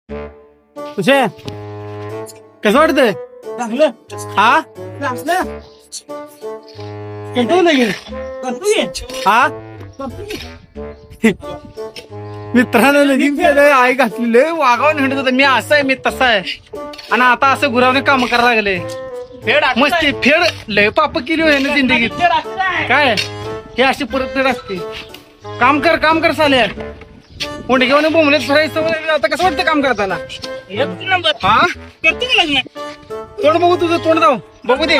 तुझे कसं वाटतंय हा कंटाळून नाही हा मित्रांनो लगीन केलंय आई घातलेले वागावून हिंडत होतं मी असं आहे मी तसा आहे आणि आता असं गुरावने काम करायला लागले मस्ती फेड लय पाप केली हो ना जिंदगीत काय हे अशी परत असते काम कर साल्या कोणी घेऊन बोंबलेत फिरायचं आता कसं वाटतं काम करताना हा तोंड बघू तुझं तोंड जाऊ बघू दे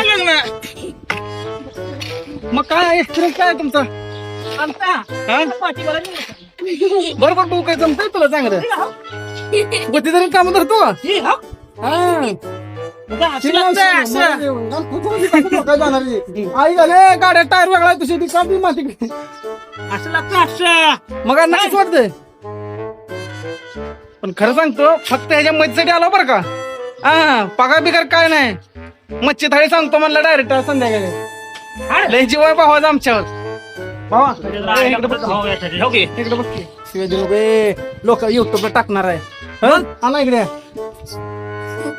मग काय एक्सपिरियन्स काय तुमचा बरोबर बघू काय जमतंय तुला चांगलं गती तरी काम धरतो आई झाले गाड्या टायर वेगळा तुझी ती कापी माती असं लागतं असं मग नाहीच वाटतंय पण खरं सांगतो फक्त ह्याच्या मच्छीसाठी आलो बरं का हा पगार बिगार काय नाही मच्छी थाळी सांगतो म्हणलं डायरेक्ट संध्याकाळी लय जीव आहे भावाचा आमच्यावर भावा इकडे बघ शिवाय देऊ लोक युट्यूबला टाकणार आहे आणा इकडे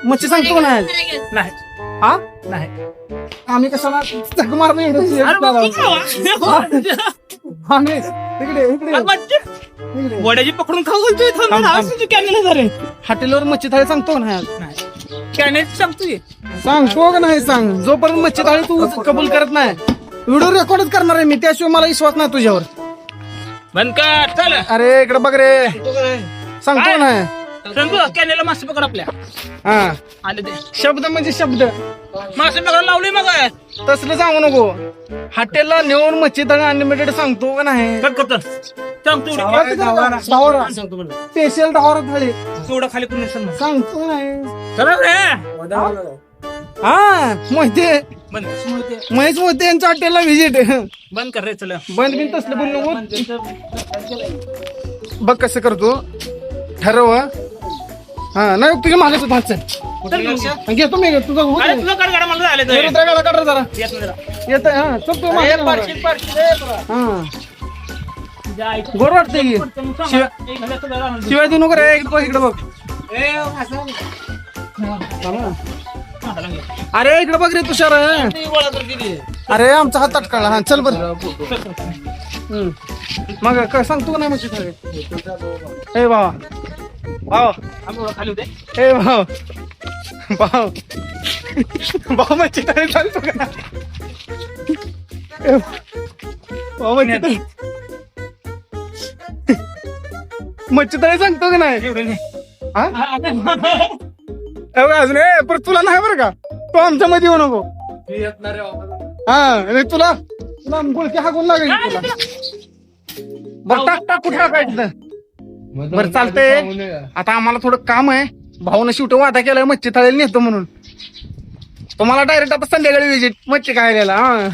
मच्छी सांगतो का नाही हा नाही आम्ही कशाला चक मारलं इकडे वड्याची पकडून खाऊ घालतोय हॉटेलवर मच्छी थाळी सांगतो ना कॅनेट सांगतोय सांगतो का नाही सांग जोपर्यंत मच्छी थाळी तू कबूल करत नाही व्हिडिओ रेकॉर्डच करणार आहे मी त्याशिवाय मला विश्वास नाही तुझ्यावर बंद कर चल अरे इकडे बघ रे सांगतो ना सांगू कॅनेला मासे पकड आपल्या हा आले ते शब्द म्हणजे शब्द मासे पकड लावले मग तसलं सांगू नको हॉटेलला नेऊन मच्छी थाळी अनलिमिटेड सांगतो का नाही कट करतो सांगतो स्पेशल ढावरा थाळी तेवढं खाली कोणी सांगतो का नाही चला रे हा मोहिते बंद महेश मोहिते यांच्या हॉटेलला व्हिजिट बंद कर रे चल बंद बिन तसलं बोल नको बघ कसं करतो ठरव हा नाही तुझ्या मागच होत चल घेतो मी तुझा अरे तुझं काढ गाडा मला झाले गाडा काढ जरा येत नाही जरा. येत हा चल तू हा गोड वाटतंय की शिवाय देऊ नको रे इकडे बघ अरे इकडे बघ रे तुषार अरे आमचा हात तटकाळला हा चल बर मग काय सांगतो का नाही मच्छी थाळी हे भावा भाव खाली होते हे भाव भाव भाव मच्छी थाळी सांगतो का भाव मच्छी थाळी मच्छी थाळी सांगतो का नाही अजून पण तुला नाही बरं का तू आमच्या मध्ये येऊ नको हा तुला गुळकी हाकून लागेल तुला बरं टाक कुठे टाकायचं बरं चालतंय आता आम्हाला थोडं काम आहे भाऊनं शेवटी वादा केलाय मच्छी थाळीला नेतो म्हणून तुम्हाला डायरेक्ट आता संध्याकाळी विजिट मच्छी खायला हा